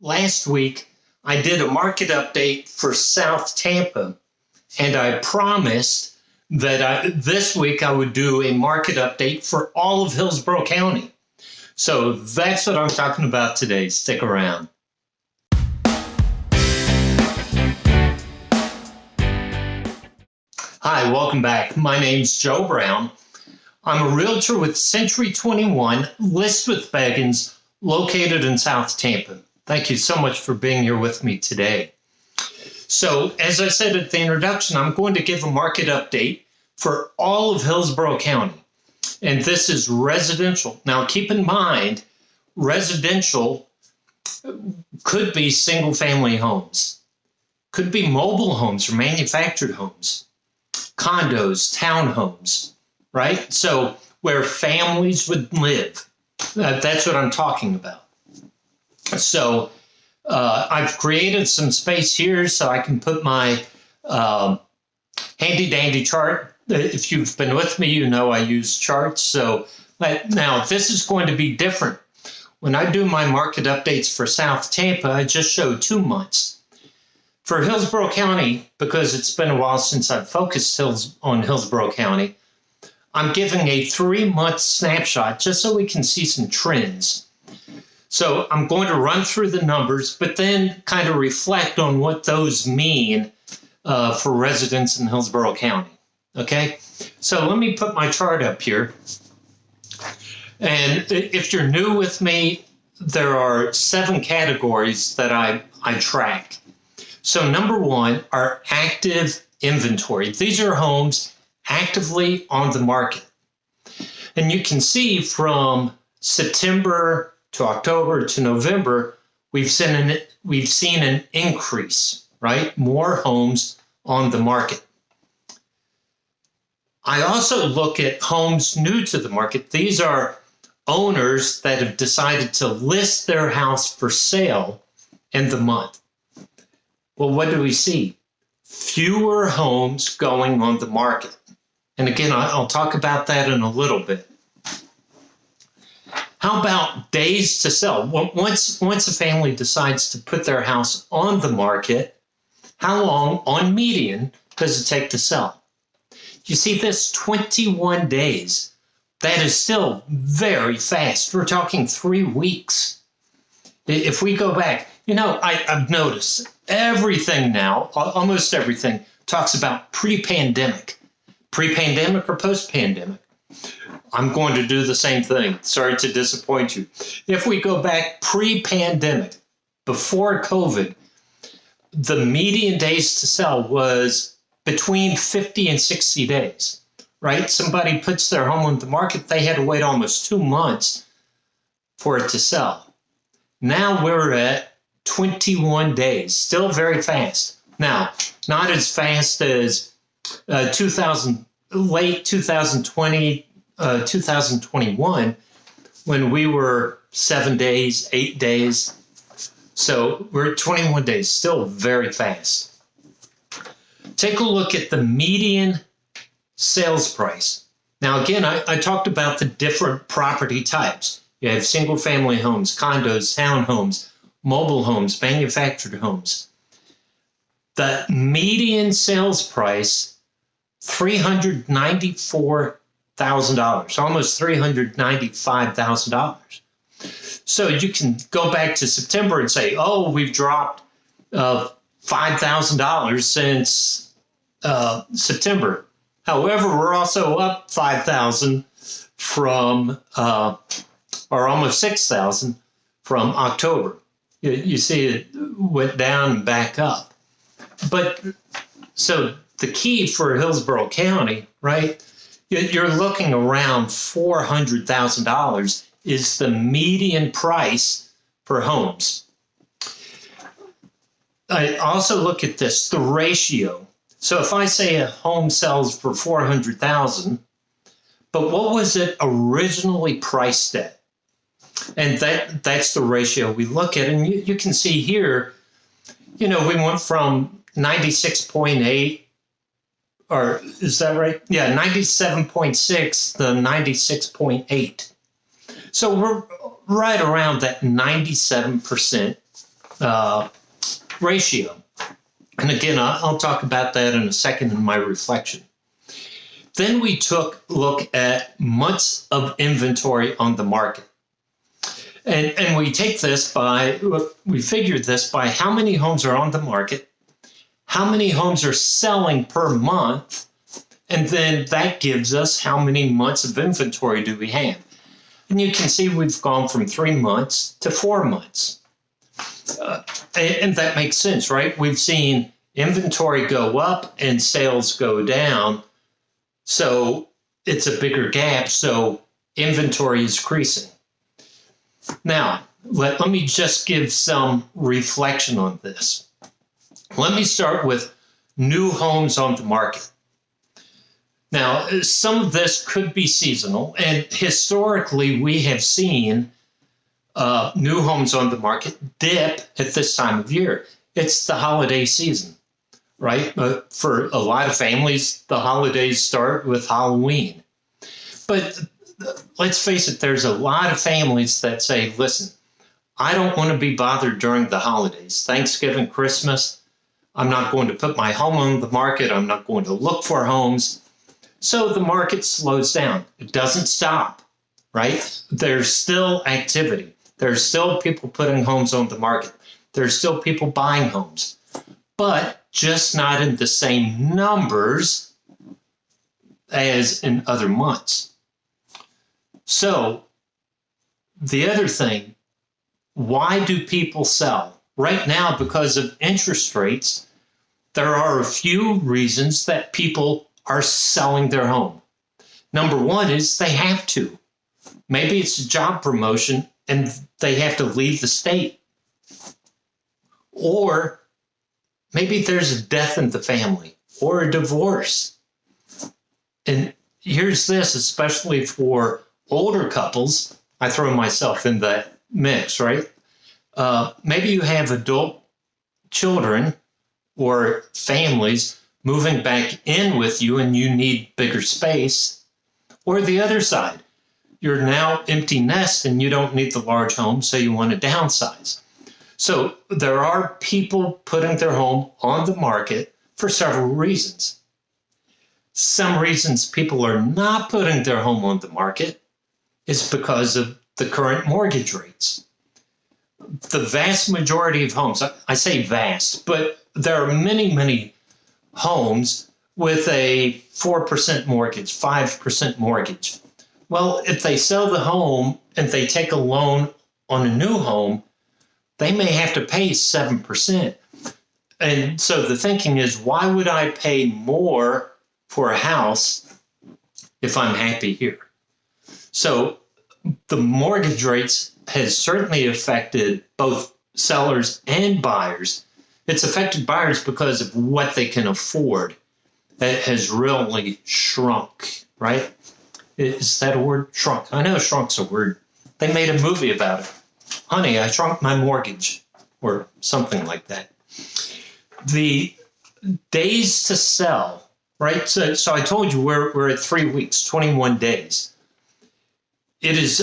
Last week, I did a market update for South Tampa, and I promised that this week I would do a market update for all of Hillsborough County. So that's what I'm talking about today. Stick around. Hi, welcome back. My name's Joe Brown. I'm a realtor with Century 21, List with Beggins, located in South Tampa. Thank you so much for being here with me today. So, as I said at the introduction, I'm going to give a market update for all of Hillsborough County. And this is residential. Now, keep in mind, residential could be single-family homes, could be mobile homes or manufactured homes, condos, townhomes, right? So where families would live. That's what I'm talking about. So I've created some space here so I can put my handy dandy chart. If you've been with me, you know I use charts. So now this is going to be different. When I do my market updates for South Tampa, I just show 2 months. For Hillsborough County, because it's been a while since I've focused on Hillsborough County, I'm giving a 3-month snapshot just so we can see some trends. So I'm going to run through the numbers, but then kind of reflect on what those mean for residents in Hillsborough County. Okay, so let me put my chart up here. And if you're new with me, there are 7 categories that I track. So number 1 are active inventory. These are homes actively on the market. And you can see from September to October to November, we've seen an increase, right? More homes on the market. I also look at homes new to the market. These are owners that have decided to list their house for sale in the month. Well, what do we see? Fewer homes going on the market. And again, I'll talk about that in a little bit. How about days to sell? Once a family decides to put their house on the market, how long on median does it take to sell? You see this 21 days. That is still very fast. We're talking 3 weeks. If we go back, I've noticed everything now, almost everything, talks about pre-pandemic. Pre-pandemic or post-pandemic. I'm going to do the same thing. Sorry to disappoint you. If we go back pre-pandemic, before COVID, the median days to sell was between 50 and 60 days, right? Somebody puts their home on the market, they had to wait almost 2 months for it to sell. Now we're at 21 days, still very fast. Now, not as fast as late 2020, 2021, when we were 7 days, 8 days. So we're at 21 days, still very fast. Take a look at the median sales price. Now, again, I talked about the different property types. You have single family homes, condos, townhomes, mobile homes, manufactured homes. The median sales price, $394,000, almost $395,000. So you can go back to September and say, oh, we've dropped $5,000 since September. However, we're also up $5,000 from, or almost $6,000 from October. You see it went down and back up. But so the key for Hillsborough County, right, you're looking around $400,000 is the median price for homes. I also look at this, the ratio. So if I say a home sells for $400,000, but what was it originally priced at? And that's the ratio we look at. And you can see here, we went from 96.8, or is that right? Yeah, 97.6 to 96.8. So we're right around that 97% ratio. And again, I'll talk about that in a second in my reflection. Then we took a look at months of inventory on the market. And we take this we figured this by how many homes are on the market, how many homes are selling per month, and then that gives us how many months of inventory do we have. And you can see we've gone from 3 months to 4 months. And that makes sense, right? We've seen inventory go up and sales go down. So it's a bigger gap. So inventory is increasing. Now, let me just give some reflection on this. Let me start with new homes on the market. Now, some of this could be seasonal, and historically we have seen new homes on the market dip at this time of year. It's the holiday season, right? For a lot of families, the holidays start with Halloween. But let's face it, there's a lot of families that say, listen, I don't want to be bothered during the holidays. Thanksgiving, Christmas, I'm not going to put my home on the market. I'm not going to look for homes. So the market slows down. It doesn't stop, right? There's still activity. There's still people putting homes on the market. There's still people buying homes, but just not in the same numbers as in other months. So the other thing, why do people sell? Right now, because of interest rates, there are a few reasons that people are selling their home. Number one is they have to. Maybe it's a job promotion and they have to leave the state. Or maybe there's a death in the family or a divorce. And here's this, especially for older couples. I throw myself in that mix, right? Maybe you have adult children or families moving back in with you and you need bigger space. Or the other side, you're now empty nest and you don't need the large home, so you want to downsize. So there are people putting their home on the market for several reasons. Some reasons people are not putting their home on the market is because of the current mortgage rates. The vast majority of homes, I say vast, but there are many, many homes with a 4% mortgage, 5% mortgage. Well, if they sell the home and they take a loan on a new home, they may have to pay 7%. And so the thinking is, why would I pay more for a house if I'm happy here? So the mortgage rates has certainly affected both sellers and buyers. It's affected buyers because of what they can afford. It has really shrunk, right? Is that a word? Shrunk. I know shrunk's a word. They made a movie about it. Honey, I shrunk my mortgage, or something like that. The days to sell, right? So I told you we're at 3 weeks, 21 days. It is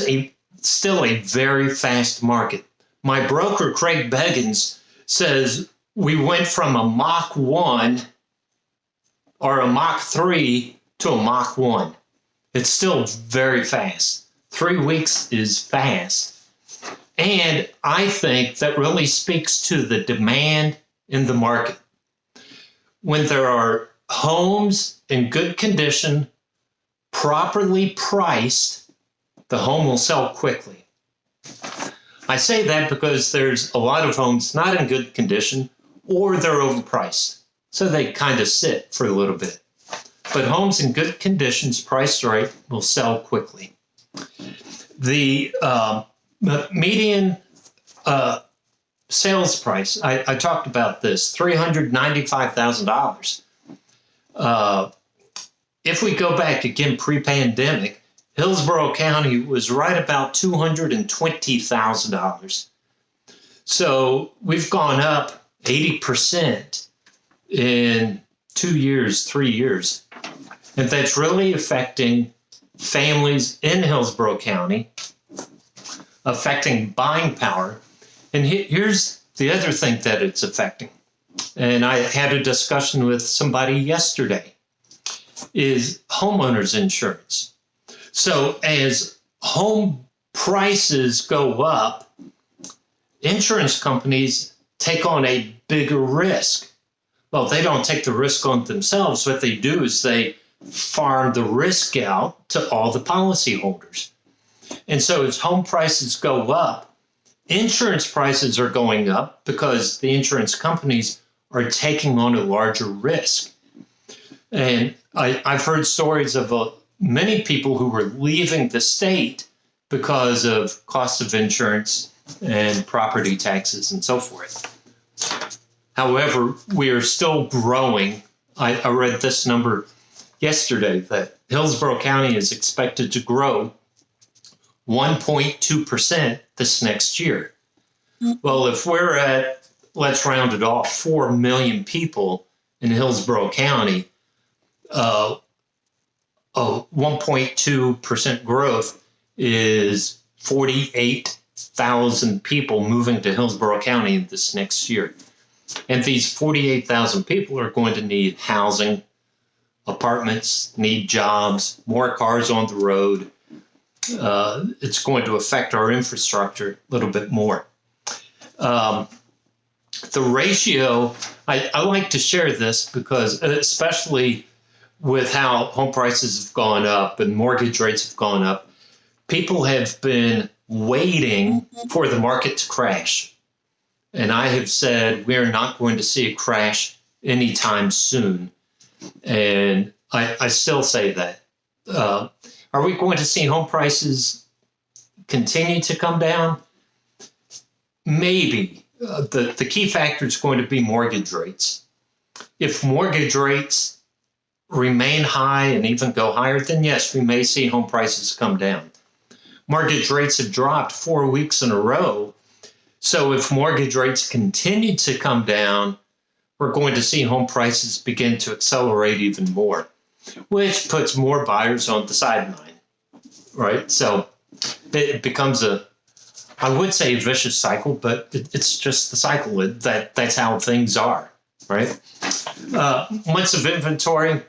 still a very fast market. My broker, Craig Beggins, says we went from a Mach 1 or a Mach 3 to a Mach 1. It's still very fast. 3 weeks is fast. And I think that really speaks to the demand in the market. When there are homes in good condition, properly priced, the home will sell quickly. I say that because there's a lot of homes not in good condition or they're overpriced. So they kind of sit for a little bit. But homes in good conditions, priced right, will sell quickly. The median sales price, I talked about this, $395,000. If we go back again pre-pandemic, Hillsborough County was right about $220,000. So we've gone up 80% in 2 years, 3 years. And that's really affecting families in Hillsborough County, affecting buying power. And here's the other thing that it's affecting, and I had a discussion with somebody yesterday, is homeowners insurance. So as home prices go up, insurance companies take on a bigger risk. Well, they don't take the risk on themselves. What they do is they farm the risk out to all the policyholders. And so as home prices go up, insurance prices are going up because the insurance companies are taking on a larger risk. And I've heard stories of many people who were leaving the state because of cost of insurance and property taxes and so forth. However, we are still growing. I read this number yesterday that Hillsborough County is expected to grow 1.2% this next year. Well, if we're at, let's round it off, 4 million people in Hillsborough County, 1.2% growth is 48,000 people moving to Hillsborough County this next year. And these 48,000 people are going to need housing, apartments, need jobs, more cars on the road. It's going to affect our infrastructure a little bit more. The ratio, I like to share this because especially with how home prices have gone up and mortgage rates have gone up, people have been waiting for the market to crash. And I have said we're not going to see a crash anytime soon. And I still say that. Are we going to see home prices continue to come down? Maybe. The key factor is going to be mortgage rates. If mortgage rates remain high and even go higher, then yes, we may see home prices come down. Mortgage rates have dropped 4 weeks in a row. So if mortgage rates continue to come down, we're going to see home prices begin to accelerate even more, which puts more buyers on the sideline, right? So it becomes I would say a vicious cycle, but it's just the cycle. That's how things are, right? Months of inventory,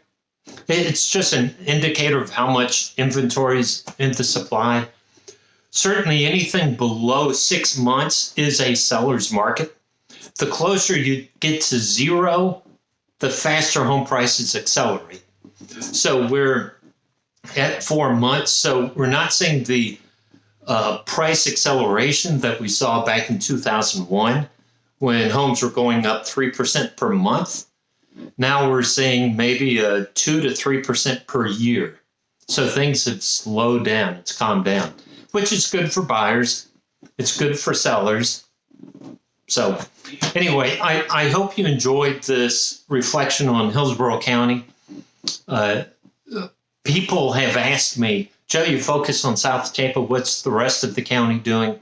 it's just an indicator of how much inventory is in the supply. Certainly anything below 6 months is a seller's market. The closer you get to zero, the faster home prices accelerate. So we're at 4 months, so we're not seeing the price acceleration that we saw back in 2001 when homes were going up 3% per month. Now we're seeing maybe a 2 to 3% per year. So things have slowed down, it's calmed down, which is good for buyers. It's good for sellers. So anyway, I hope you enjoyed this reflection on Hillsborough County. People have asked me, Joe, you focus on South Tampa. What's the rest of the county doing?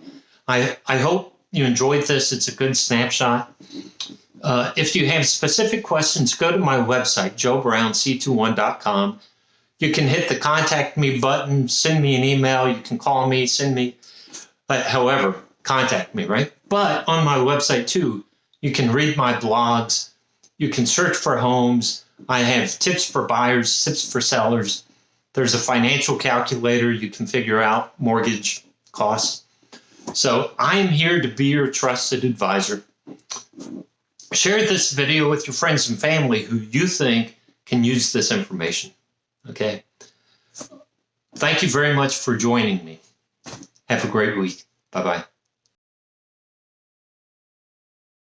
I hope you enjoyed this. It's a good snapshot. If you have specific questions, go to my website, joebrownc21.com. You can hit the contact me button, send me an email. You can call me, send me, however, contact me, right? But on my website too, you can read my blogs. You can search for homes. I have tips for buyers, tips for sellers. There's a financial calculator. You can figure out mortgage costs. So I am here to be your trusted advisor. Share this video with your friends and family who you think can use this information. Okay. Thank you very much for joining me. Have a great week. Bye-bye.